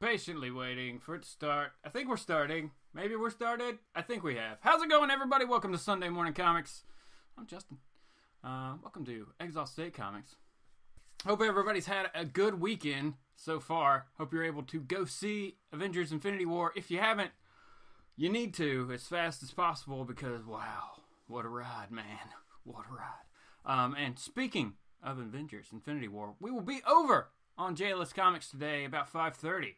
Patiently waiting for it to start. I think we're starting. Maybe we're started. I think we have. How's it going, everybody? Welcome to Sunday Morning Comics. I'm Justin. Welcome to Exhaust State Comics. Hope everybody's had a good weekend so far. Hope you're able to go see Avengers Infinity War. If you haven't, you need to as fast as possible because, wow, what a ride, man. What a ride. And speaking of Avengers Infinity War, we will be over on JLS Comics today about 5:30,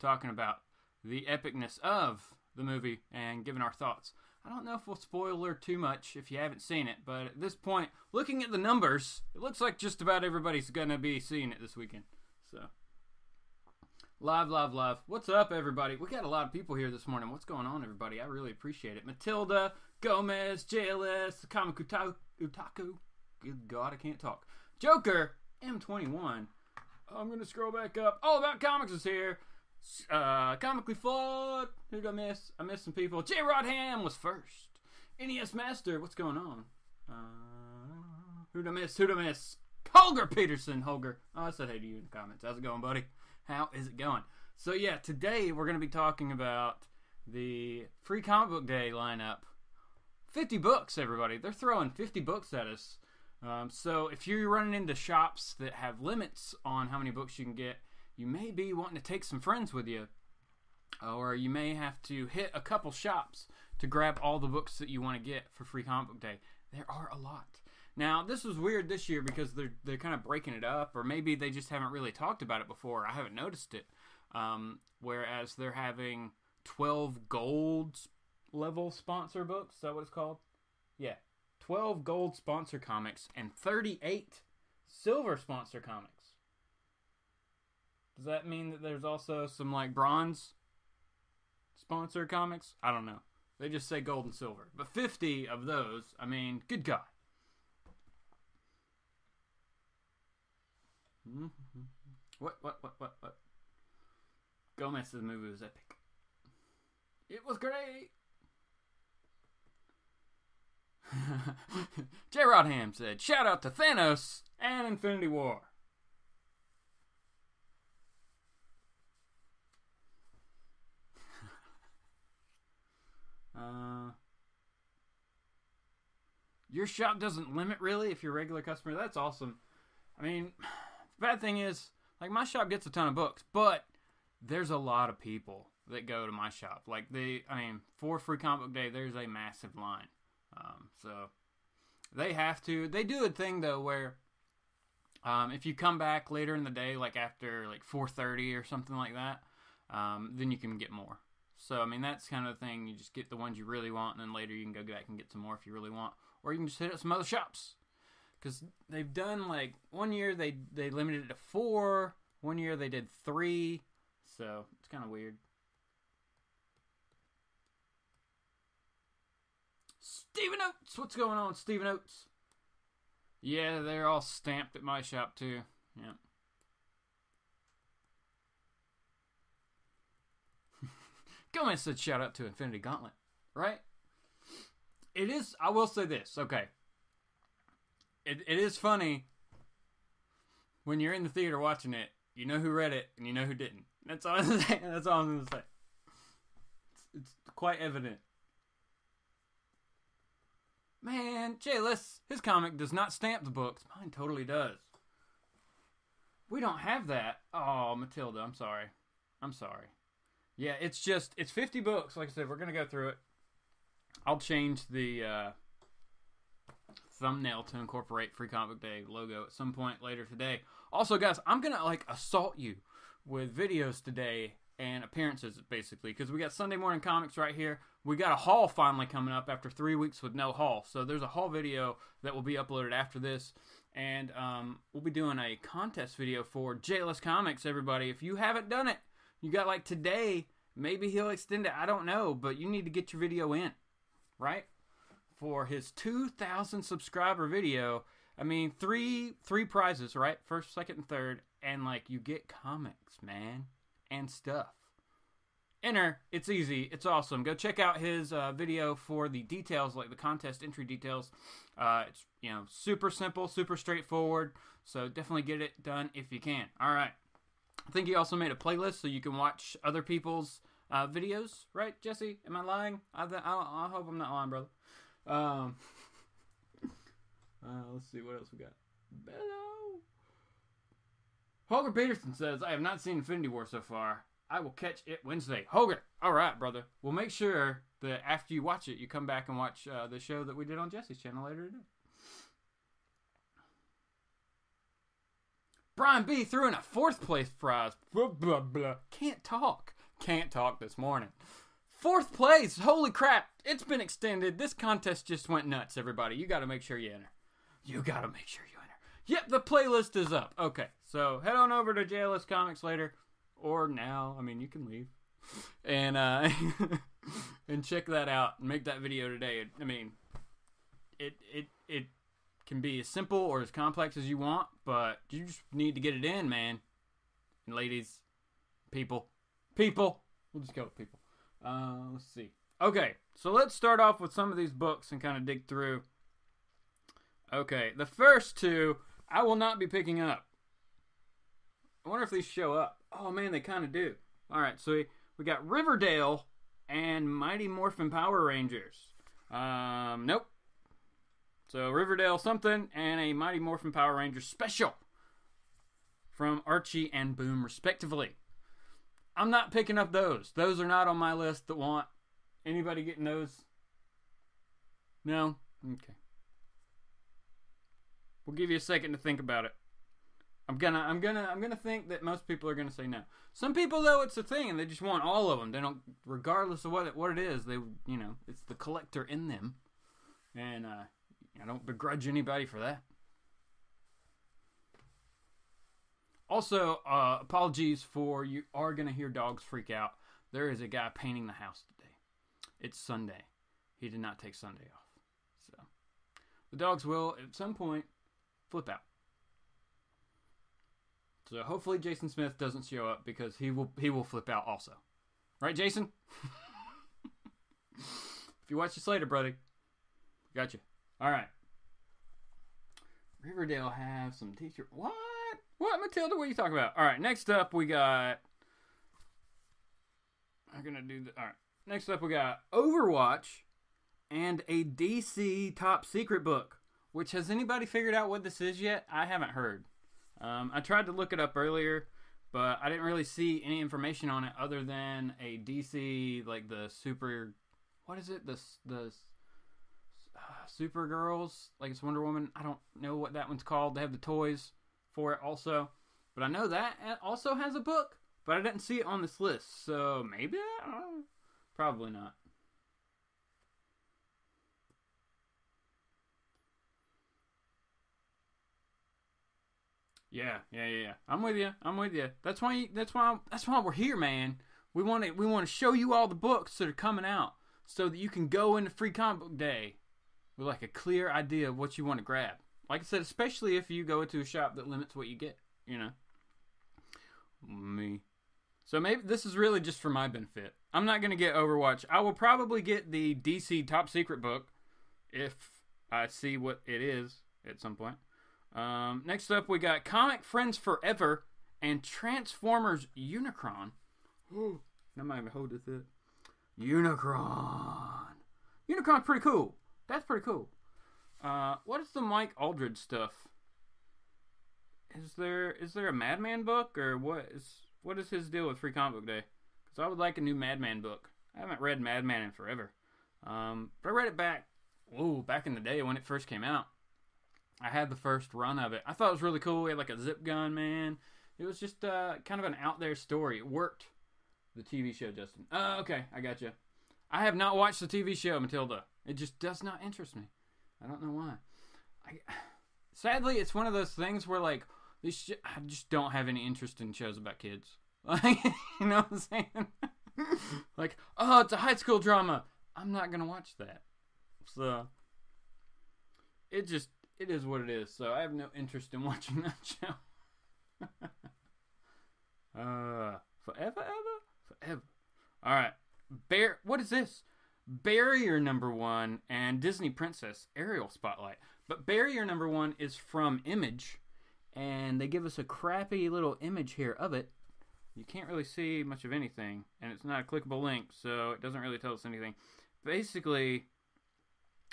talking about the epicness of the movie and giving our thoughts. I don't know if we'll spoiler too much if you haven't seen it, but at this point, looking at the numbers, it looks like just about everybody's going to be seeing it this weekend. So, live. What's up, everybody? We got a lot of people here this morning. What's going on, everybody? I really appreciate it. Matilda, Gomez, JLS, the Comic Utaku. Good God, I can't talk. Joker, M21. I'm going to scroll back up. All About Comics is here. Comically Flawed. Who did I miss? I missed some people. J. Rod Ham was first. NES Master, what's going on? Who did I miss? Holger Peterson. Holger. Oh, I said hey to you in the comments. How's it going, buddy? How is it going? So, yeah, today we're going to be talking about the Free Comic Book Day lineup. 50 books, everybody. They're throwing 50 books at us. So if you're running into shops that have limits on how many books you can get, you may be wanting to take some friends with you, or you may have to hit a couple shops to grab all the books that you want to get for Free Comic Book Day. There are a lot. Now, this was weird this year because they're kind of breaking it up, or maybe they just haven't really talked about it before. I haven't noticed it. Whereas they're having 12 gold level sponsor books. Is that what it's called? Yeah. 12 gold sponsor comics and 38 silver sponsor comics. Does that mean that there's also some like bronze sponsor comics? I don't know. They just say gold and silver. But 50 of those, I mean, good God. What? Gomez's movie was epic. It was great. J. Rod Ham said, shout out to Thanos and Infinity War. Your shop doesn't limit really if you're a regular customer. That's awesome. I mean, the bad thing is, like, my shop gets a ton of books, but there's a lot of people that go to my shop. Like, for Free Comic Book Day, there's a massive line. So they have to. They do a thing though where if you come back later in the day, like after like 4:30 or something like that, then you can get more. So I mean that's kind of the thing. You just get the ones you really want, and then later you can go back and get some more if you really want, or you can just hit up some other shops. Because they've done like 1 year they limited it to 4. 1 year they did 3. So it's kind of weird. Stephen Oates! What's going on, Stephen Oates? Yeah, they're all stamped at my shop, too. Yeah. Gomez said shout out to Infinity Gauntlet. Right? It is, I will say this, okay. It is funny when you're in the theater watching it, you know who read it, and you know who didn't. That's all I'm going to say. That's all I'm going to say. It's quite evident. Man, JLS, his comic does not stamp the books. Mine totally does. We don't have that. Oh, Matilda, I'm sorry. Yeah, it's 50 books. Like I said, we're going to go through it. I'll change the thumbnail to incorporate Free Comic Book Day logo at some point later today. Also, guys, I'm going to assault you with videos today and appearances, basically, because we got Sunday Morning Comics right here. We got a haul finally coming up after 3 weeks with no haul. So there's a haul video that will be uploaded after this. And we'll be doing a contest video for JLS Comics, everybody. If you haven't done it, you got like today. Maybe he'll extend it. I don't know. But you need to get your video in, right? For his 2,000 subscriber video. I mean, three prizes, right? First, second, and third. And like you get comics, man. And stuff. Enter. It's easy. It's awesome. Go check out his video for the details, like the contest entry details. It's super simple, super straightforward. So definitely get it done if you can. All right. I think he also made a playlist so you can watch other people's videos, right, Jesse? Am I lying? I hope I'm not lying, brother. Let's see what else we got. Bello. Holger Peterson says, I have not seen Infinity War so far. I will catch it Wednesday. Holger, all right, brother. We'll make sure that after you watch it, you come back and watch the show that we did on Jesse's channel later today. Brian B. threw in a 4th place prize. Blah, blah, blah. Can't talk this morning. 4th place. Holy crap. It's been extended. This contest just went nuts, everybody. You got to make sure you enter. Yep, the playlist is up. Okay, so head on over to JLS Comics later. Or now. I mean, you can leave. And and check that out. And make that video today. I mean, it can be as simple or as complex as you want, but you just need to get it in, man. And ladies, people. We'll just go with people. Let's see. Okay, so let's start off with some of these books and kind of dig through. Okay, the first 2, I will not be picking up. I wonder if these show up. Oh, man, they kind of do. All right, so we got Riverdale and Mighty Morphin Power Rangers. Nope. So Riverdale something and a Mighty Morphin Power Rangers special from Archie and Boom, respectively. I'm not picking up those. Those are not on my list that want anybody getting those. No? Okay. We'll give you a second to think about it. I'm gonna think that most people are gonna say no. Some people, though, it's a thing and they just want all of them. They don't, regardless of what it is. They, it's the collector in them, and I don't begrudge anybody for that. Also, apologies for you are gonna hear dogs freak out. There is a guy painting the house today. It's Sunday. He did not take Sunday off, so the dogs will at some point flip out. So hopefully Jason Smith doesn't show up because he will flip out also. Right, Jason? If you watch this later, buddy. Gotcha. Alright. Riverdale have some t-shirt. What? What, Matilda? What are you talking about? Alright, next up we got... I'm gonna do the... Alright. Next up we got Overwatch and a DC Top Secret book. Which, has anybody figured out what this is yet? I haven't heard. I tried to look it up earlier, but I didn't really see any information on it other than a DC, like the super, what is it? The Supergirls, like it's Wonder Woman. I don't know what that one's called. They have the toys for it also, but I know that also has a book, but I didn't see it on this list. So maybe, I don't know. Probably not. Yeah. I'm with you. That's why we're here, man. We want to show you all the books that are coming out so that you can go into Free Comic Book Day with like a clear idea of what you want to grab. Like I said, especially if you go into a shop that limits what you get, Me. So maybe this is really just for my benefit. I'm not going to get Overwatch. I will probably get the DC Top Secret book if I see what it is at some point. Next up, we got Comic Friends Forever and Transformers Unicron. Ooh, I might even hold this up. Unicron's pretty cool. That's pretty cool. What is the Mike Aldridge stuff? Is there a Madman book, or what is his deal with Free Comic Book Day? Because I would like a new Madman book. I haven't read Madman in forever. But I read it back in the day when it first came out. I had the first run of it. I thought it was really cool. He had like a zip gun, man. It was just kind of an out there story. It worked. The TV show, Justin. Okay, I got you. I have not watched the TV show, Matilda. It just does not interest me. I don't know why. Sadly, it's one of those things where like I just don't have any interest in shows about kids. Like, you know what I'm saying? Like, oh, it's a high school drama. I'm not gonna watch that. So it is what it is. So I have no interest in watching that show. Forever. All right. What is this? Barrier #1 and Disney Princess Ariel Spotlight. But Barrier #1 is from Image, and they give us a crappy little image here of it. You can't really see much of anything, and it's not a clickable link, so it doesn't really tell us anything. Basically,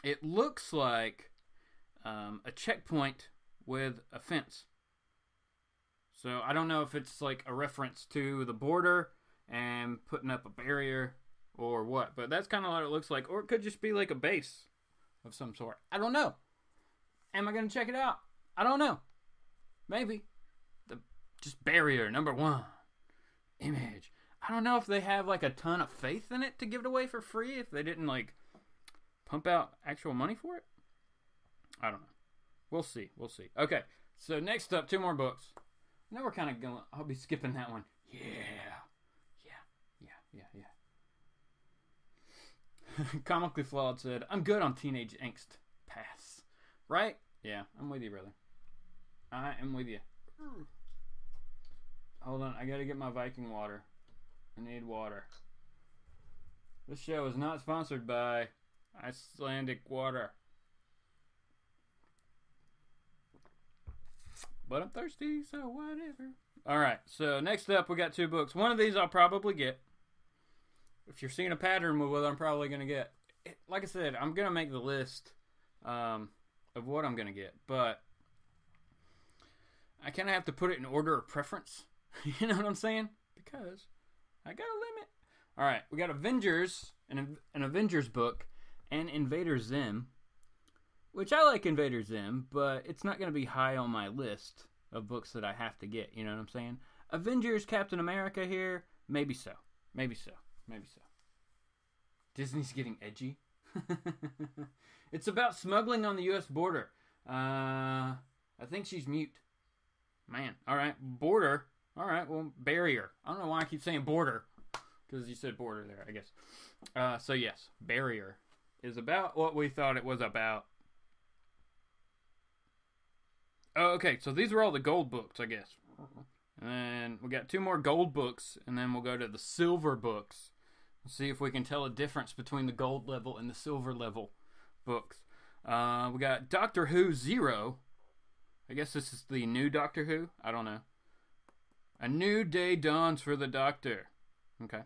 it looks like a checkpoint with a fence. So I don't know if it's like a reference to the border and putting up a barrier or what, but that's kind of what it looks like. Or it could just be like a base of some sort. I don't know. Am I going to check it out? I don't know. Maybe. Just barrier, number 1. Image. I don't know if they have like a ton of faith in it to give it away for free, if they didn't like pump out actual money for it. I don't know. We'll see. Okay, so next up, 2 more books. Now we're kind of going, I'll be skipping that one. Yeah. Comically Flawed said, I'm good on teenage angst. Pass. Right? Yeah, I'm with you, brother. I am with you. Hold on, I gotta get my Viking water. I need water. This show is not sponsored by Icelandic water. But I'm thirsty, so whatever. Alright, so next up we got 2 books. One of these I'll probably get. If you're seeing a pattern with what I'm probably going to get. Like I said, I'm going to make the list of what I'm going to get. But I kind of have to put it in order of preference. You know what I'm saying? Because I got a limit. Alright, we got Avengers, an Avengers book, and Invader Zim. Which I like Invader Zim, but it's not going to be high on my list of books that I have to get. You know what I'm saying? Avengers, Captain America here, maybe so. Maybe so. Disney's getting edgy. It's about smuggling on the U.S. border. I think she's mute. Man. Alright. Border. Alright, well, barrier. I don't know why I keep saying border. Because you said border there, I guess. So yes, barrier is about what we thought it was about. Oh, okay, so these are all the gold books, I guess. And we got 2 more gold books, and then we'll go to the silver books. See if we can tell a difference between the gold level and the silver level books. We got Doctor Who 0. I guess this is the new Doctor Who. I don't know. A new day dawns for the Doctor. Okay.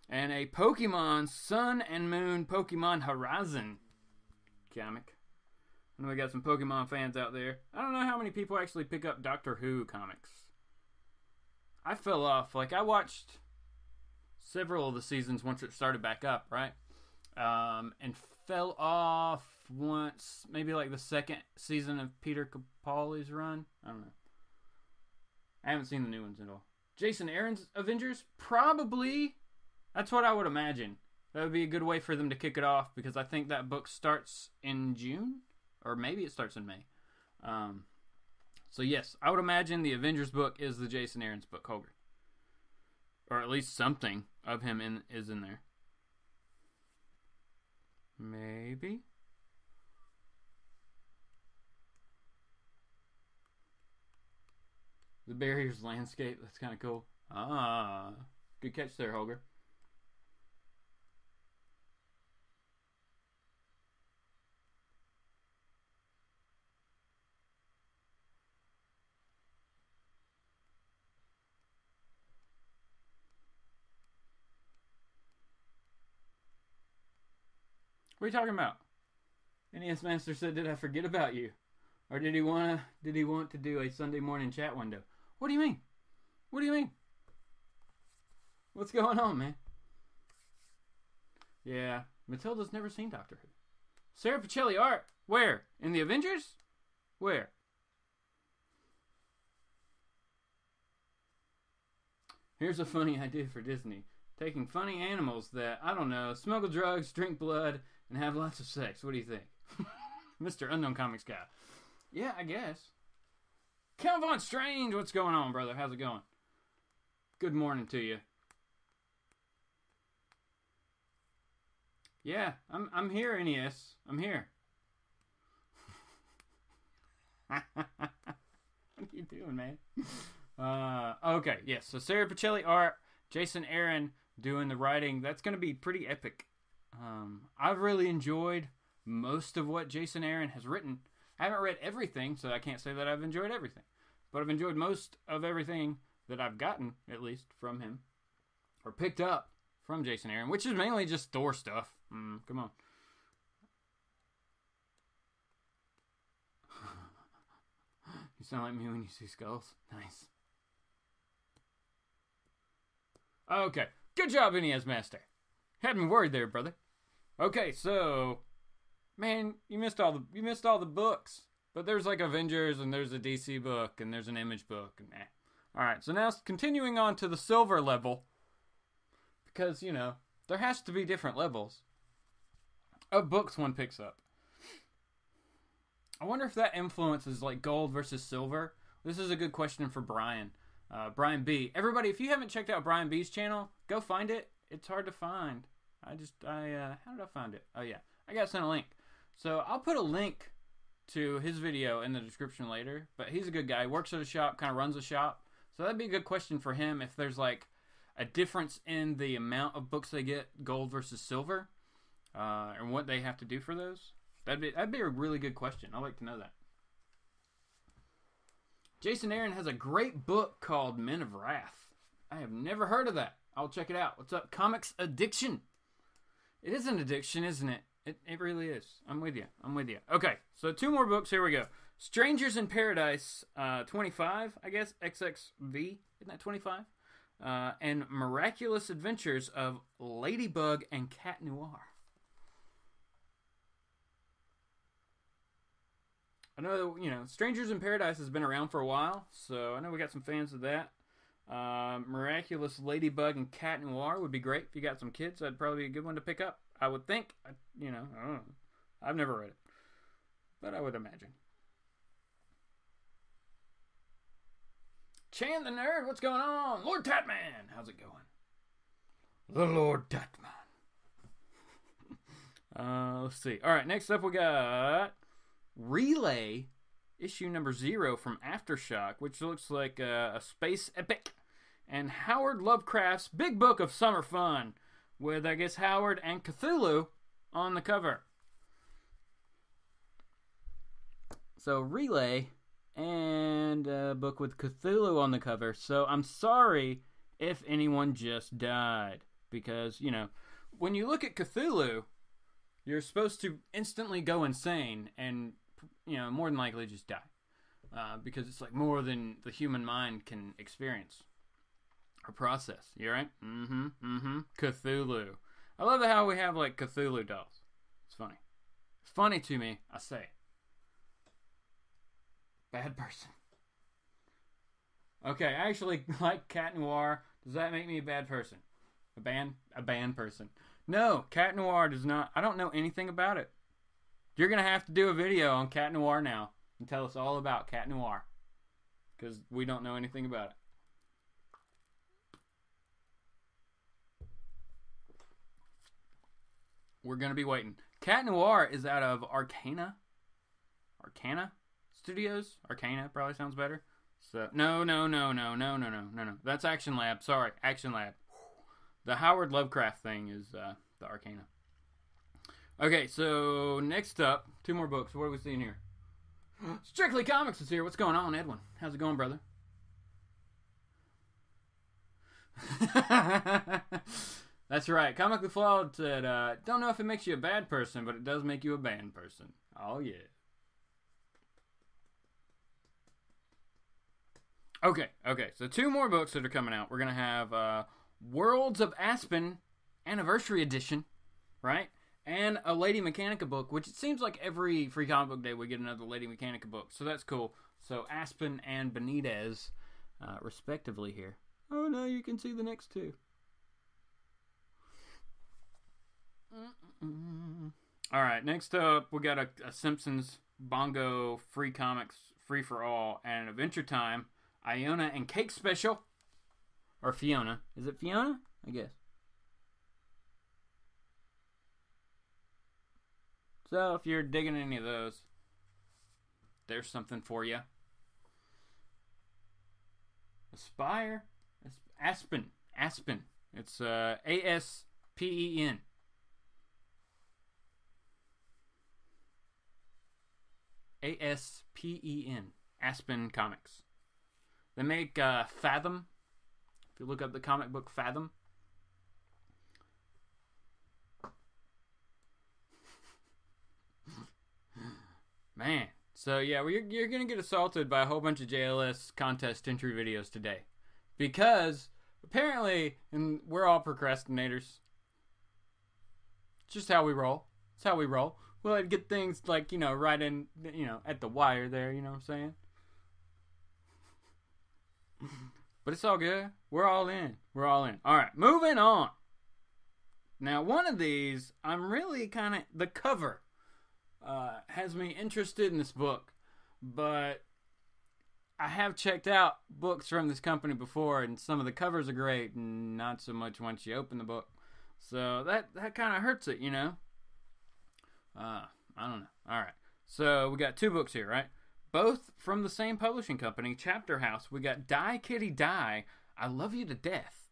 And a Pokemon Sun and Moon Pokemon Horizon comic. And we got some Pokemon fans out there. I don't know how many people actually pick up Doctor Who comics. I fell off. Like, I watched several of the seasons once it started back up, right? And fell off once, maybe like the 2nd season of Peter Capaldi's run. I don't know. I haven't seen the new ones at all. Jason Aaron's Avengers? Probably. That's what I would imagine. That would be a good way for them to kick it off, because I think that book starts in June, or maybe it starts in May. So yes, I would imagine the Avengers book is the Jason Aaron's book, Holger. Or at least something of him is in there. Maybe. The Barriers landscape, that's kind of cool. Ah, good catch there, Holger. What are you talking about? NES Master said, "Did I forget about you?" Or did he want to do a Sunday morning chat window? What do you mean? What do you mean? What's going on, man? Yeah, Matilda's never seen Doctor Who. Sarah Pacelli art. Where? In the Avengers? Where? Here's a funny idea for Disney. Taking funny animals that, I don't know, smuggle drugs, drink blood, and have lots of sex. What do you think? Mr. Unknown Comics Guy. Yeah, I guess. Count Von Strange, what's going on, brother? How's it going? Good morning to you. Yeah, I'm here, NES. I'm here. What are you doing, man? Okay, yes. So Sarah Pacelli art, Jason Aaron doing the writing. That's going to be pretty epic. I've really enjoyed most of what Jason Aaron has written. I haven't read everything, so I can't say that I've enjoyed everything. But I've enjoyed most of everything that I've gotten, at least, from him, or picked up from Jason Aaron, which is mainly just Thor stuff. Come on. You sound like me when you see skulls. Nice. Okay. Good job, NES Master. Had me worried there, brother. Okay, so, man, you missed all the books. But there's like Avengers, and there's a DC book, and there's an Image book, and Alright, so now continuing on to the silver level, because, you know, there has to be different levels of books one picks up. I wonder if that influences like gold versus silver. This is a good question for Brian. Brian B. Everybody, if you haven't checked out Brian B's channel, go find it. It's hard to find. How did I find it? Oh yeah, I got sent a link. So I'll put a link to his video in the description later. But he's a good guy. He works at a shop, kind of runs a shop. So that'd be a good question for him if there's like a difference in the amount of books they get, gold versus silver, and what they have to do for those. That'd be a really good question. I'd like to know that. Jason Aaron has a great book called Men of Wrath. I have never heard of that. I'll check it out. What's up? Comics addiction. It is an addiction, isn't it? It really is. I'm with you. Okay, so 2 more books. Here we go. Strangers in Paradise, 25, I guess. XXV. Isn't that 25? And Miraculous Adventures of Ladybug and Cat Noir. I know that, you know, Strangers in Paradise has been around for a while, so I know we got some fans of that. Miraculous Ladybug and Cat Noir would be great if you got some kids. That'd probably be a good one to pick up, I would think. You know, I don't know. I've never read it, but I would imagine. Chan the Nerd, what's going on? Lord Tatman, how's it going? The Lord Tatman. Let's see. All right, next up we got Relay, issue number 0 from Aftershock, which looks like a space epic, and Howard Lovecraft's Big Book of Summer Fun, with, I guess, Howard and Cthulhu on the cover. So, Relay, and a book with Cthulhu on the cover. So, I'm sorry if anyone just died, because, you know, when you look at Cthulhu, you're supposed to instantly go insane and, you know, more than likely just die. Because it's like more than the human mind can experience or process. You right? Cthulhu. I love how we have like Cthulhu dolls. It's funny. It's funny to me, I say. Bad person. Okay, I actually like Cat Noir. Does that make me a bad person? A band person. No, Cat Noir does not. I don't know anything about it. You're going to have to do a video on Cat Noir now and tell us all about Cat Noir, because we don't know anything about it. We're going to be waiting. Cat Noir is out of Arcana Studios. Arcana probably sounds better. So no. That's Action Lab. Sorry, Action Lab. The Howard Lovecraft thing is the Arcana. Okay, so next up, 2 more books. What are we seeing here? Strictly Comics is here. What's going on, Edwin? How's it going, brother? That's right. Comically Flawed said, don't know if it makes you a bad person, but it does make you a band person. Oh, yeah. Okay. So 2 more books that are coming out. We're going to have Worlds of Aspen Anniversary Edition, right? And a Lady Mechanica book, which it seems like every Free Comic Book Day we get another Lady Mechanica book. So that's cool. So Aspen and Benitez, respectively here. Oh, no, you can see the next 2. All right, next up, we got a Simpsons Bongo Free Comics Free for All and Adventure Time Iona and Cake special. Or Fiona. Is it Fiona? I guess. So, if you're digging any of those, there's something for you. Aspire? Aspen. It's A-S-P-E-N. A-S-P-E-N. Aspen Comics. They make Fathom If you look up the comic book Fathom. Man. So, yeah, you're going to get assaulted by a whole bunch of JLS contest entry videos today. Because, apparently, and we're all procrastinators. It's just how we roll. It's how we roll. We'll like get things like, right in, at the wire there, you know what I'm saying? But it's all good. We're all in. We're all in. All right, moving on. Now, one of these, I'm really kind of, the cover has me interested in this book. But I have checked out books from this company before, and some of the covers are great, and not so much once you open the book. So that kind of hurts it, I don't know. All right. So we got 2 books here, right? Both from the same publishing company, Chapter House. We got Die Kitty Die, I Love You to Death.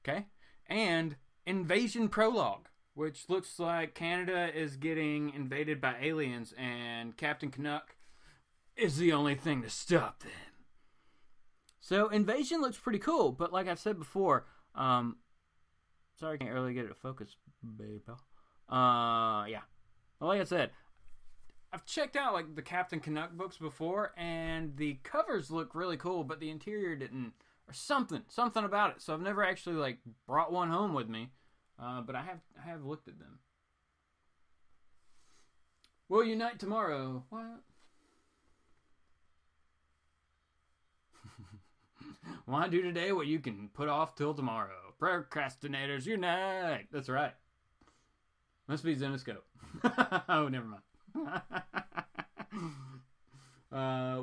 Okay. And Invasion Prologue, which looks like Canada is getting invaded by aliens and Captain Canuck is the only thing to stop them. So Invasion looks pretty cool, but like I've said before, sorry I can't really get it to focus, baby. Yeah. Well, like I said, I've checked out like the Captain Canuck books before, and the covers look really cool, but the interior didn't, or something about it. So I've never actually like brought one home with me, but I have looked at them. We'll unite tomorrow. What? Why do today what you can put off till tomorrow? Procrastinators unite. That's right. Must be Zenoscope. Oh, never mind.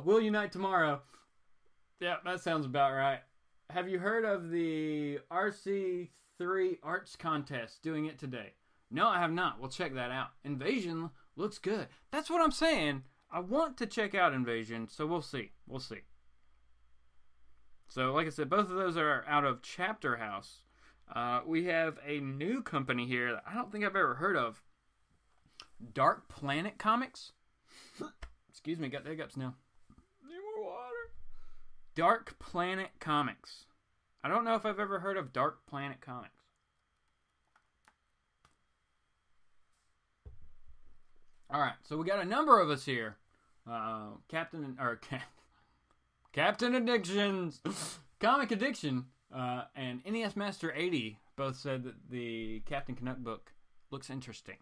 We'll unite tomorrow. Yeah, that sounds about right. Have you heard of the RC3 Arts Contest doing it today? No, I have not. We'll check that out. Invasion looks good. That's what I'm saying. I want to check out Invasion, so we'll see. We'll see. So, like I said, both of those are out of Chapter House. We have a new company here that I don't think I've ever heard of. Dark Planet Comics. Excuse me, got the hiccups now. Need more water. Dark Planet Comics. I don't know if I've ever heard of Dark Planet Comics. Alright, so we got a number of us here. Captain Addictions, Comic Addiction, and NES Master 80 both said that the Captain Canuck book looks interesting.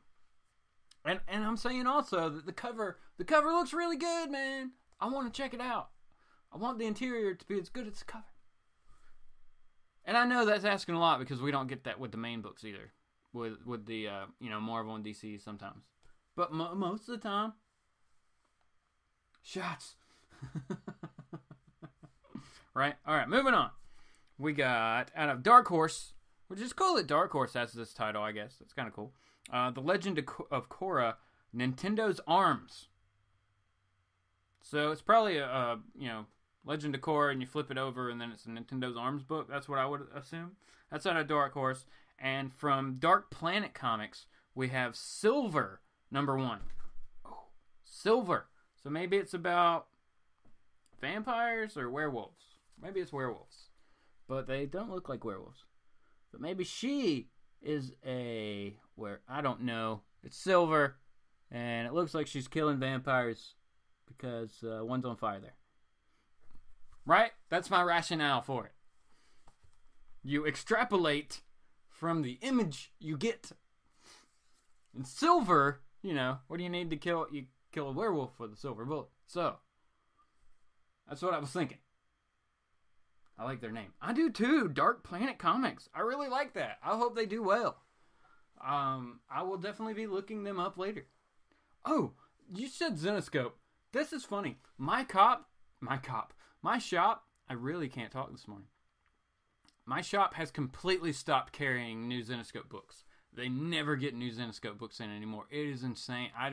And I'm saying also that the cover looks really good, man. I want to check it out. I want the interior to be as good as the cover. And I know that's asking a lot because we don't get that with the main books either. With the Marvel and DC sometimes. But most of the time, shots. Right? Alright, moving on. We got, out of Dark Horse, which is cool that Dark Horse has this title, I guess. That's kind of cool. The Legend of Korra, Nintendo's Arms. So it's probably a Legend of Korra, and you flip it over, and then it's a Nintendo's Arms book. That's what I would assume. That's out of Dark Horse. And from Dark Planet Comics, we have Silver, #1. Oh, Silver. So maybe it's about vampires or werewolves. Maybe it's werewolves. But they don't look like werewolves. But maybe she is I don't know. It's Silver. And it looks like she's killing vampires because one's on fire there. Right? That's my rationale for it. You extrapolate from the image you get. And Silver, what do you need to kill? You kill a werewolf with a silver bullet. So, that's what I was thinking. I like their name. I do too. Dark Planet Comics. I really like that. I hope they do well. I will definitely be looking them up later. Oh, you said Zenoscope. This is funny. My shop, I really can't talk this morning. My shop has completely stopped carrying new Zenoscope books. They never get new Zenoscope books in anymore. It is insane. I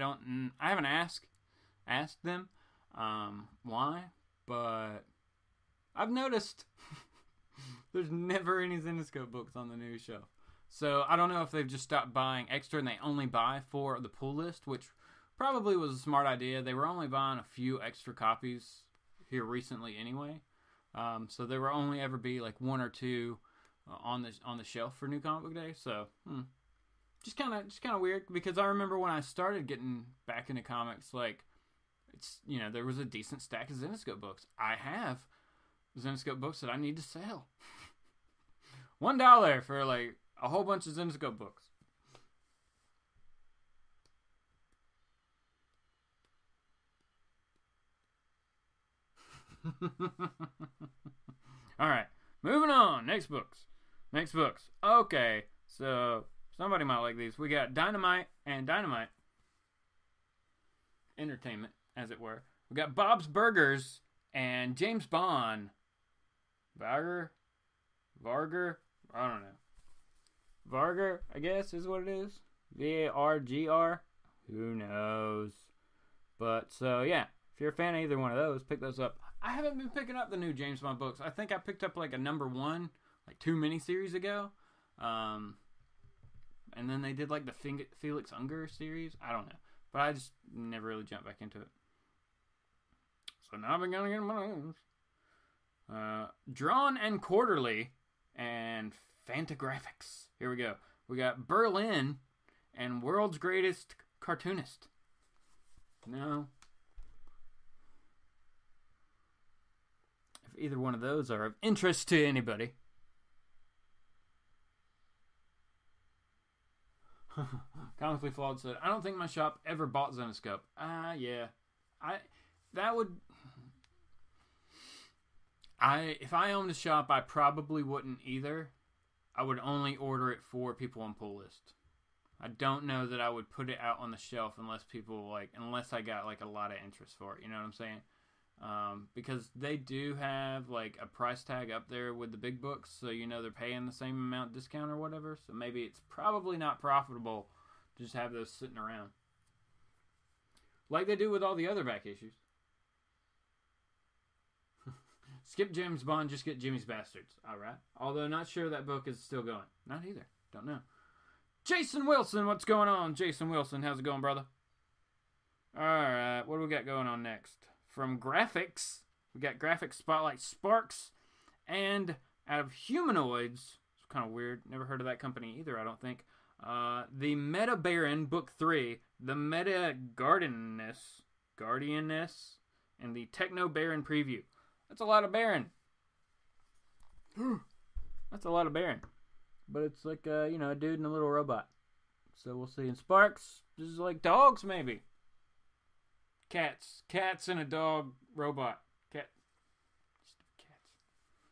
haven't asked them why, but I've noticed there's never any Zenoscope books on the new shelf. So I don't know if they've just stopped buying extra and they only buy for the pull list, which probably was a smart idea. They were only buying a few extra copies here recently anyway. So there will only ever be like 1 or 2 on the shelf for New Comic Book Day. So just kind of weird, because I remember when I started getting back into comics, like there was a decent stack of Zenescope books. I have Zenescope books that I need to sell. $1 for like a whole bunch of Zenescope books. Alright, moving on. Next books. Okay, so somebody might like these. We got Dynamite and Dynamite Entertainment, as it were. We got Bob's Burgers and James Bond. Varger? I don't know. Varger, I guess, is what it is. V-A-R-G-R? Who knows? But, so, yeah. If you're a fan of either one of those, pick those up. I haven't been picking up the new James Bond books. I think I picked up like a #1, like 2 miniseries ago. And then they did like the Felix Unger series. I don't know. But I just never really jumped back into it. So now I'm going to get one of those. Drawn and Quarterly and Fantagraphics. Here we go. We got Berlin and World's Greatest Cartoonist. No. If either one of those are of interest to anybody. Comically Flawed said, I don't think my shop ever bought Zenescope. Yeah. If I owned a shop, I probably wouldn't either. I would only order it for people on pull list. I don't know that I would put it out on the shelf unless I got like a lot of interest for it. You know what I'm saying? Because they do have like a price tag up there with the big books, so they're paying the same amount discount or whatever. So maybe it's probably not profitable to just have those sitting around, like they do with all the other back issues. Skip James Bond, just get Jimmy's Bastards. All right. Although not sure that book is still going. Not either. Don't know. Jason Wilson, what's going on? Jason Wilson, how's it going, brother? All right. What do we got going on next? From Graphics, we got Graphics Spotlight Sparks, and out of Humanoids, it's kind of weird. Never heard of that company either, I don't think. The Meta Baron, Book 3, the Meta Guardianess, and the Techno Baron Preview. That's a lot of Baron. That's a lot of Baron. But it's like, a dude and a little robot. So we'll see. And Sparks, this is like dogs, maybe. Cats and a dog robot.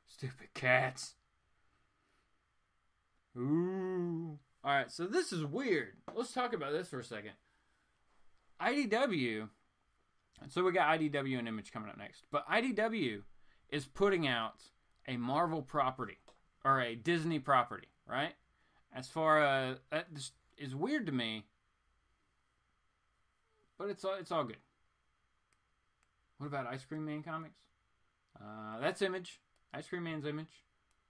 Stupid cats. Ooh. Alright, so this is weird. Let's talk about this for a second. IDW. So we got IDW and Image coming up next. But IDW is putting out a Marvel property. Or a Disney property, right? As far as... that just is weird to me. But it's all good. What about Ice Cream Man comics? That's Image. Ice Cream Man's Image.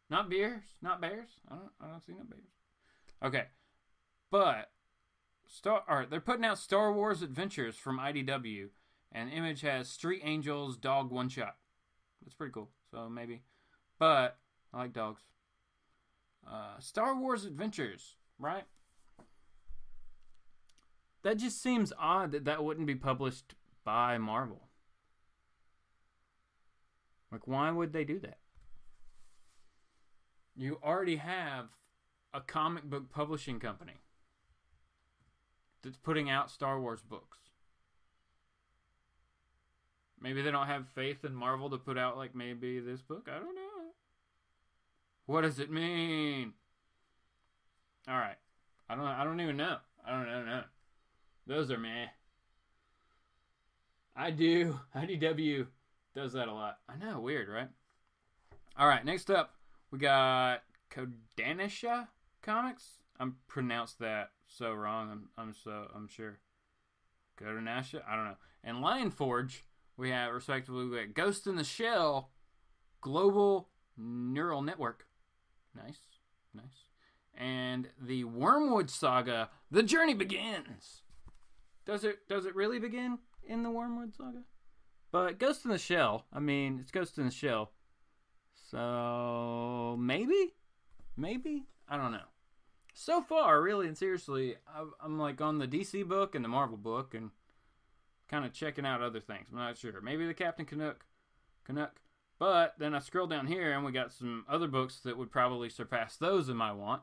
Not bears. Not bears. I don't see no bears. Okay. But they're putting out Star Wars Adventures from IDW, and Image has Street Angels Dog One Shot. That's pretty cool. So maybe. But I like dogs. Star Wars Adventures, right? That just seems odd that wouldn't be published by Marvel. Like, why would they do that? You already have a comic book publishing company that's putting out Star Wars books. Maybe they don't have faith in Marvel to put out, like, maybe this book. I don't know. What does it mean? Alright. I don't even know. I don't know. Those are meh. I do. IDW does that a lot. I know, weird, right? Alright, next up, we got Kodanisha Comics. I'm pronounced that so wrong. I'm sure. Kodanisha? I don't know. And Lion Forge, we have, respectively, we got Ghost in the Shell, Global Neural Network. Nice. And the Wormwood Saga, The Journey Begins. Does it really begin in the Wormwood Saga? But Ghost in the Shell, I mean, it's Ghost in the Shell. So, maybe? I don't know. So far, really and seriously, I'm like on the DC book and the Marvel book and kind of checking out other things. I'm not sure. Maybe the Captain Canuck. But then I scroll down here and we got some other books that would probably surpass those in my want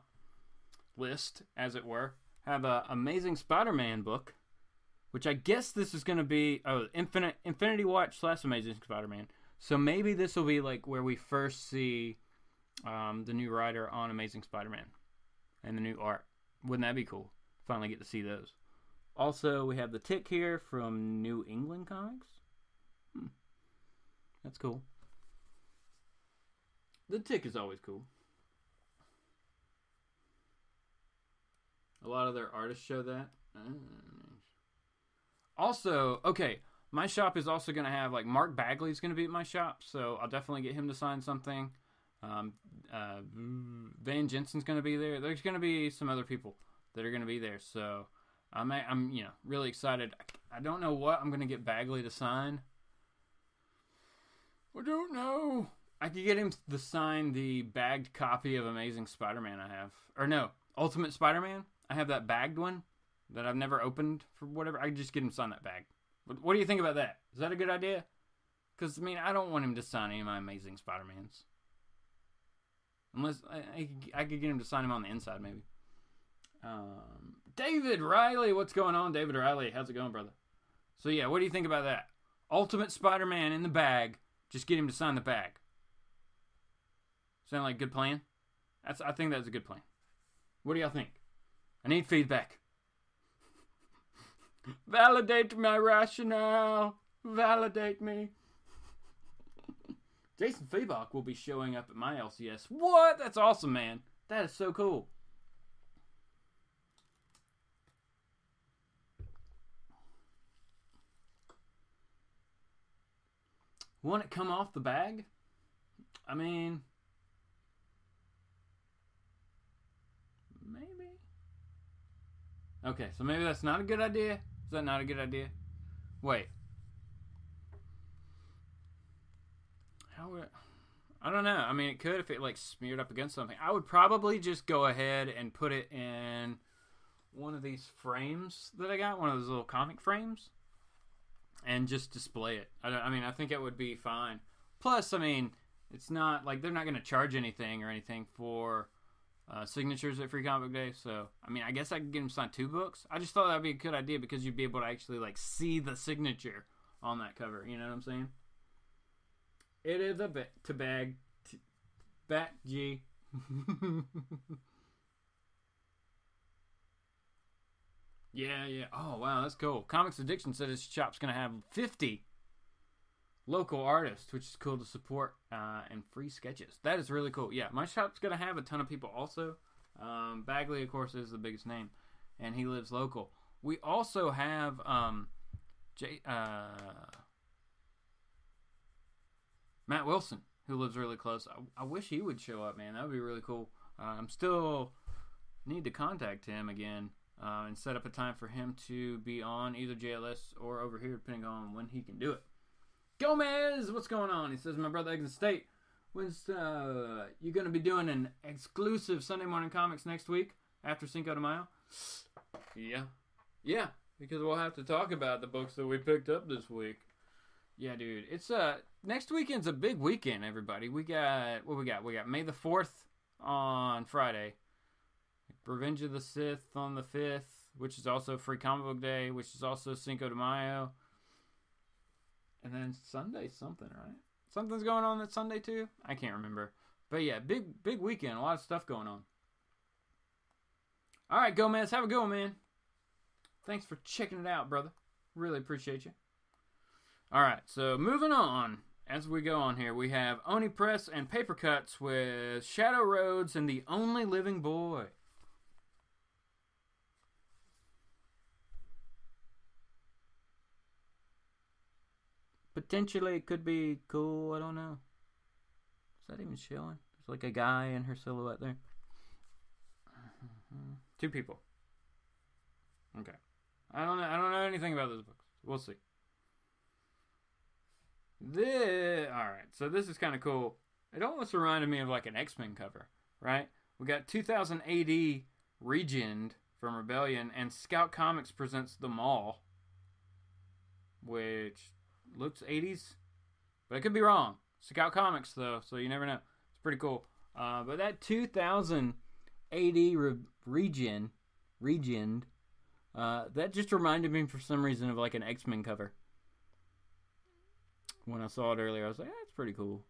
list, as it were. Have a Amazing Spider-Man book, which I guess this is going to be Infinity Watch / Amazing Spider-Man. So maybe this will be like where we first see the new writer on Amazing Spider-Man and the new art. Wouldn't that be cool? Finally get to see those. Also, we have the Tick here from New England Comics. That's cool. The Tick is always cool. A lot of their artists show that. Also, okay, my shop is also going to have, like, Mark Bagley's going to be at my shop, so I'll definitely get him to sign something. Van Jensen's going to be there. There's going to be some other people that are going to be there, so I'm really excited. I don't know what I'm going to get Bagley to sign. I don't know. I could get him to sign the bagged copy of Amazing Spider-Man I have. Or no, Ultimate Spider-Man. I have that bagged one that I've never opened for whatever. I could just get him to sign that bag. What do you think about that? Is that a good idea? Because, I mean, I don't want him to sign any of my Amazing Spider-Mans. Unless I could get him to sign him on the inside, maybe. David Riley. What's going on, David Riley? How's it going, brother? So, yeah, what do you think about that? Ultimate Spider-Man in the bag. Just get him to sign the bag. Sound like a good plan? I think that's a good plan. What do y'all think? I need feedback. Validate my rationale. Validate me. Jason Fabok will be showing up at my LCS. What? That's awesome, man. That is so cool. Want it come off the bag? I mean, maybe. Okay, so maybe that's not a good idea. Is that not a good idea? Wait. How would I don't know. I mean, it could if it like smeared up against something. I would probably just go ahead and put it in one of these frames that I got, one of those little comic frames, and just display it. I think it would be fine. Plus, I mean, it's not like they're not going to charge anything or anything for signatures at Free Comic Book Day. So, I mean, I guess I could get them signed 2 books. I just thought that would be a good idea because you'd be able to actually like see the signature on that cover. You know what I'm saying? It is a bit to bag bat G. Yeah. Oh, wow, that's cool. Comics Addiction said his shop's going to have 50 local artists, which is cool to support, and free sketches. That is really cool. Yeah, my shop's going to have a ton of people also. Bagley, of course, is the biggest name, and he lives local. We also have Matt Wilson, who lives really close. I wish he would show up, man. That would be really cool. I'm still need to contact him again and set up a time for him to be on either JLS or over here, depending on when he can do it. Gomez, what's going on? He says, my brother Exit State, when's you going to be doing an exclusive Sunday morning comics next week after Cinco de Mayo? Yeah, because we'll have to talk about the books that we picked up this week. Yeah, dude, it's next weekend's a big weekend, everybody. We got We got May the 4th on Friday, Revenge of the Sith on the 5th, which is also Free Comic Book Day, which is also Cinco de Mayo. And then Sunday something, right? Something's going on that Sunday too? I can't remember. But yeah, big weekend. A lot of stuff going on. All right, Gomez. Have a good one, man. Thanks for checking it out, brother. Really appreciate you. All right, so moving on. As we go on here, we have Oni Press and Paper Cuts with Shadow Roads and The Only Living Boy. Potentially it could be cool. I don't know. Is that even showing? There's like a guy in her silhouette there. 2 people. Okay. I don't know anything about those books. We'll see. Alright, so this is kind of cool. It almost reminded me of like an X-Men cover, right? We got 2000 AD Regend from Rebellion, and Scout Comics presents The Mall, which looks 80s, but I could be wrong. Scout Comics, though, so you never know. It's pretty cool. But that 2000 AD Regend, that just reminded me for some reason of like an X-Men cover. When I saw it earlier, I was like, that's pretty cool.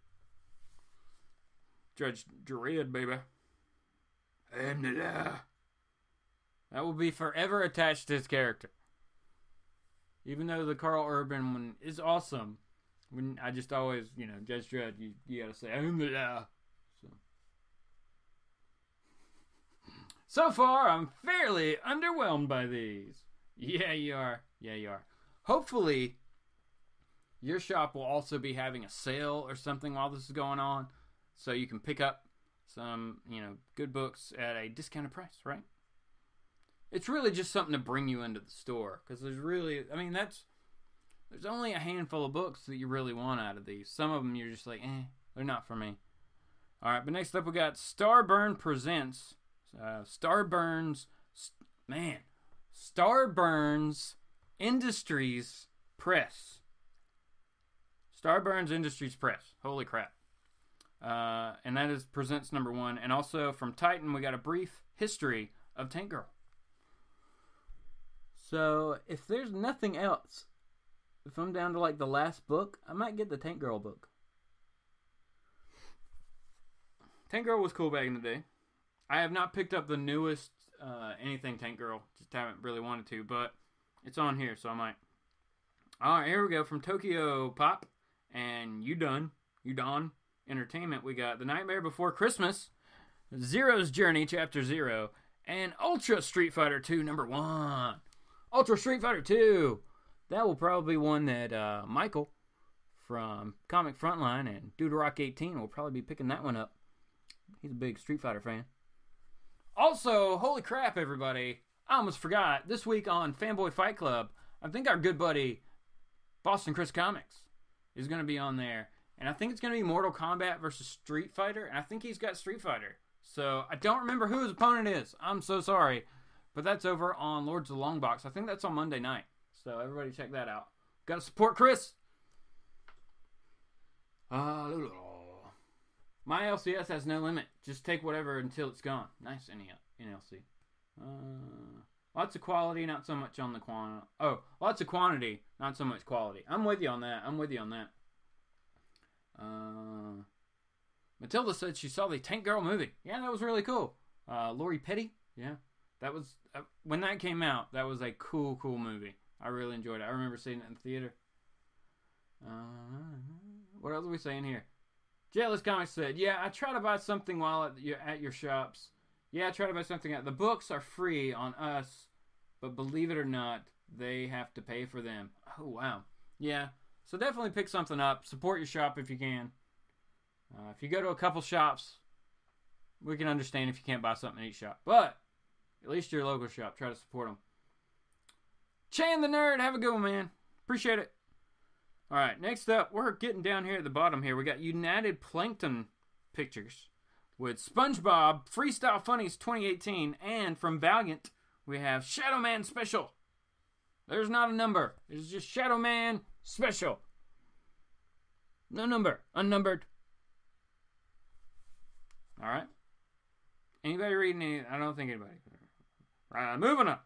Judge Dredd, baby. And that will be forever attached to his character. Even though the Carl Urban one is awesome, when I just always, Judge Dredd, you gotta say, So far, I'm fairly underwhelmed by these. Yeah, you are. Hopefully, your shop will also be having a sale or something while this is going on, so you can pick up some, good books at a discounted price, right? It's really just something to bring you into the store, because there's only a handful of books that you really want out of these. Some of them you're just like, they're not for me. All right, but next up we got Starburn Presents, Starburns Industries Press. Starburns Industries Press. Holy crap. And that is Presents number 1. And also from Titan, we got a brief history of Tank Girl. So, if there's nothing else, if I'm down to like the last book, I might get the Tank Girl book. Tank Girl was cool back in the day. I have not picked up the newest anything Tank Girl. Just haven't really wanted to, but it's on here, so I might. Alright, here we go. From Tokyo Pop and Udon Entertainment, we got The Nightmare Before Christmas, Zero's Journey, Chapter 0, and Ultra Street Fighter 2, number 1. Ultra Street Fighter 2! That will probably be one that Michael from ComicFrontline and Duderock18 will probably be picking that one up. He's a big Street Fighter fan. Also, holy crap, everybody. I almost forgot. This week on Fanboy Fight Club, I think our good buddy Boston Chris Comics is going to be on there. And I think it's going to be Mortal Kombat versus Street Fighter. And I think he's got Street Fighter. So I don't remember who his opponent is. I'm so sorry. But that's over on Lords of the Long Box. I think that's on Monday night. So everybody check that out. Got to support Chris. My LCS has no limit. Just take whatever until it's gone. Nice NLC. Lots of quality, not so much on the quantity. Oh, lots of quantity, not so much quality. I'm with you on that. Matilda said she saw the Tank Girl movie. Yeah, that was really cool. Lori Petty. Yeah, that was when that came out. That was a cool movie. I really enjoyed it. I remember seeing it in the theater. What else are we saying here? Jealous Comics said, yeah, I try to buy something while at your shops. Yeah, I try to buy something at the books are free on us, but believe it or not, they have to pay for them. Oh, wow. Yeah, so definitely pick something up. Support your shop if you can. If you go to a couple shops, we can understand if you can't buy something at each shop. But at least your local shop, try to support them. Chan the Nerd, have a good one, man. Appreciate it. All right, next up, we're getting down here at the bottom here. We got United Plankton Pictures with SpongeBob Freestyle Funnies 2018. And from Valiant, we have Shadow Man Special. There's not a number. It's just Shadow Man Special. No number. Unnumbered. All right. Anybody reading any? I don't think anybody. Right, moving up.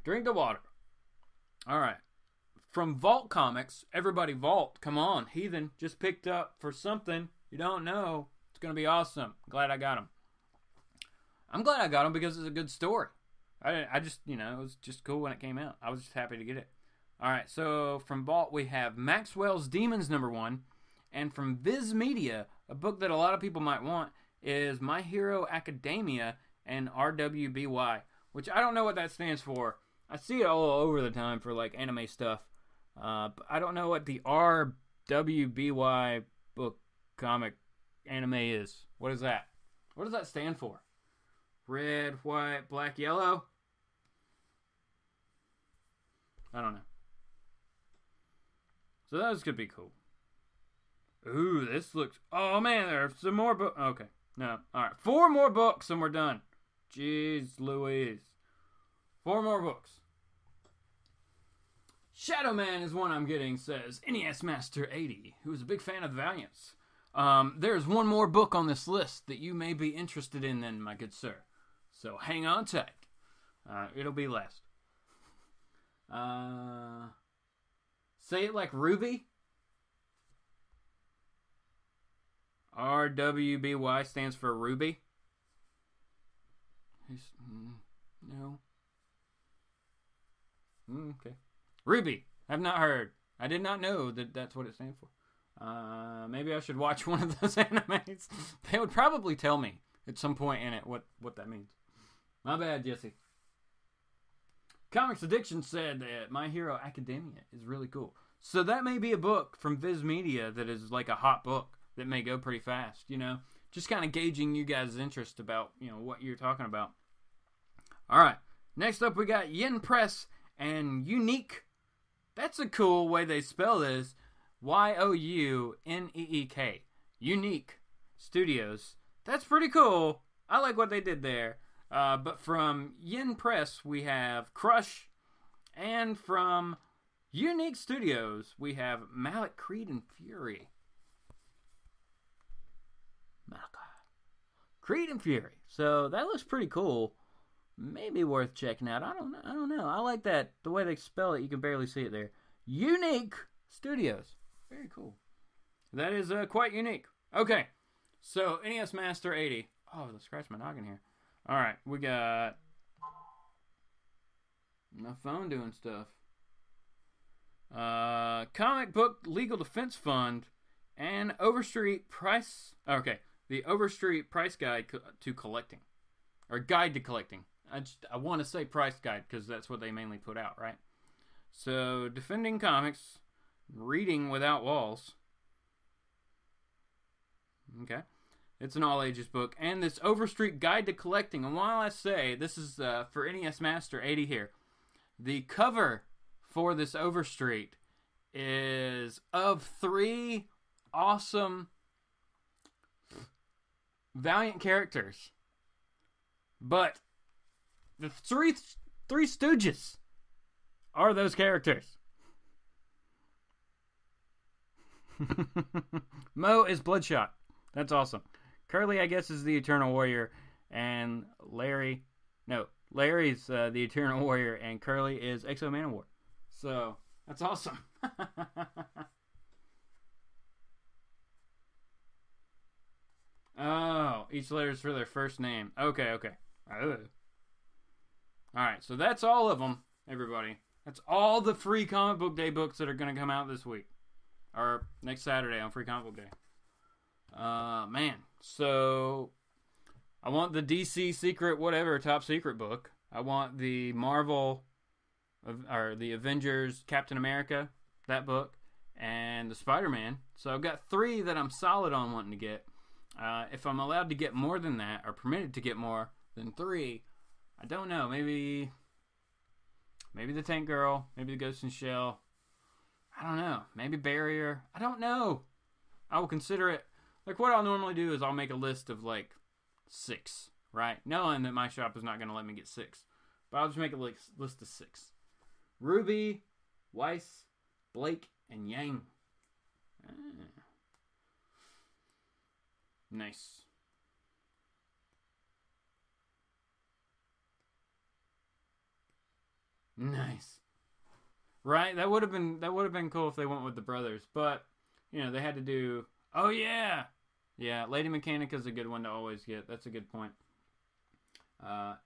Drink the water. All right. From Vault Comics, everybody Vault, come on, Heathen, just picked up for something you don't know. It's going to be awesome. Glad I got them. I'm glad I got them because it's a good story. I just, it was just cool when it came out. I was just happy to get it. All right, so from Vault, we have Maxwell's Demons number 1. And from Viz Media, a book that a lot of people might want, is My Hero Academia and RWBY, which I don't know what that stands for. I see it all over the time for like anime stuff. But I don't know what the RWBY book comic anime is. What is that? What does that stand for? Red, white, black, yellow? I don't know. So those could be cool. Ooh, this looks... Oh, man, there's some more books. Okay. No. All right. 4 more books and we're done. Jeez Louise. 4 more books. Shadow Man is one I'm getting, says NES Master 80, who is a big fan of the Valiants. There's one more book on this list that you may be interested in then, my good sir. So hang on tight. It'll be last. Say it like Ruby. RWBY stands for Ruby. No. Okay. Ruby. I've not heard. I did not know that that's what it stands for. Maybe I should watch one of those animes. They would probably tell me at some point in it what that means. My bad, Jesse. Comics Addiction said that My Hero Academia is really cool. So that may be a book from Viz Media that is like a hot book that may go pretty fast, you know? Just kind of gauging you guys' interest about, you know, what you're talking about. All right. Next up, we got Yin Press and Unique. That's a cool way they spell this. Youneek. Unique Studios. That's pretty cool. I like what they did there. But from Yin Press, we have Crush. And from Unique Studios, we have Malik, Creed, and Fury. Creed and Fury. So that looks pretty cool. Maybe worth checking out. I don't know. I like that. The way they spell it, you can barely see it there. Unique Studios. Very cool. That is quite unique. Okay. So, NES Master 80. Oh, let's scratch my noggin here. Alright, we got my phone doing stuff. Comic Book Legal Defense Fund and Overstreet Price. Okay, the Overstreet Price Guide to Collecting. Or Guide to Collecting. I want to say Price Guide because that's what they mainly put out, right? So, Defending Comics, Reading Without Walls. Okay. It's an all-ages book. And this Overstreet Guide to Collecting. And while I say, this is for NES Master 80 here, the cover for this Overstreet is of 3 awesome Valiant characters. But the three Stooges are those characters. Mo is Bloodshot. That's awesome. Curly, I guess, is the Eternal Warrior, and Larry's the Eternal Warrior, and Curly is Exo Manowar. So, that's awesome. Oh, each letter is for their first name. Okay. Alright, so that's all of them, everybody. That's all the free Comic Book Day books that are going to come out this week. Or next Saturday on Free Comic Book Day. Man. So, I want the DC Secret whatever top secret book. I want the Marvel, or the Avengers Captain America, that book. And the Spider-Man. So, I've got 3 that I'm solid on wanting to get. If I'm allowed to get more than that, or permitted to get more than 3, I don't know. Maybe the Tank Girl. Maybe the Ghost in the Shell. I don't know. Maybe Barrier. I don't know. I will consider it. Like, what I'll normally do is I'll make a list of, like, 6, right? Knowing that my shop is not going to let me get 6. But I'll just make a list of 6. Ruby, Weiss, Blake, and Yang. Nice. Nice. Right? That would have been cool if they went with the brothers. But, you know, they had to do... Oh, yeah! Yeah, Lady Mechanica is a good one to always get. That's a good point. So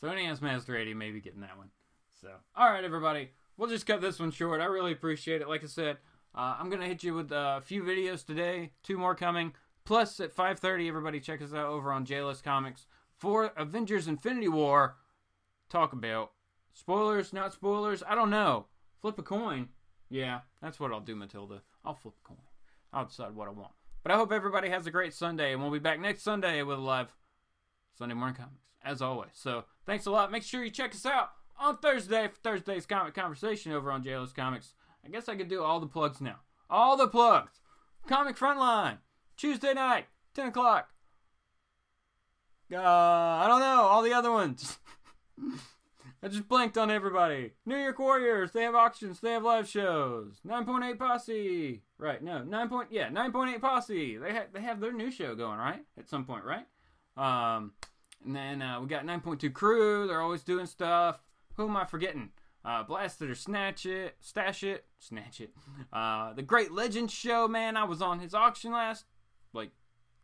NES Master 80 may be getting that one. So, alright, everybody. We'll just cut this one short. I really appreciate it. Like I said, I'm going to hit you with a few videos today. 2 more coming. Plus, at 5:30, everybody check us out over on JList Comics for Avengers Infinity War. Talk about spoilers, not spoilers. I don't know. Flip a coin. Yeah, that's what I'll do, Matilda. I'll flip a coin. I'll decide what I want. But I hope everybody has a great Sunday, and we'll be back next Sunday with a live Sunday Morning Comics, as always. So, thanks a lot. Make sure you check us out on Thursday for Thursday's Comic Conversation over on JLS Comics. I guess I could do all the plugs now. All the plugs. ComicFrontline, Tuesday night, 10 o'clock. I don't know, all the other ones. I just blanked on everybody. New York Warriors, they have auctions, they have live shows. 9.8 Posse. Right, no, 9.8 Posse. They have their new show going, right? At some point, right? And then we got 9.2 Crew, they're always doing stuff. Who am I forgetting? Blast It or Stash It. The Great Legends Show, man, I was on his auction last,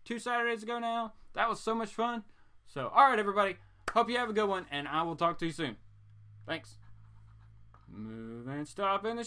2 Saturdays ago now. That was so much fun. So, alright everybody, hope you have a good one, and I will talk to you soon. Thanks. Move and stop in the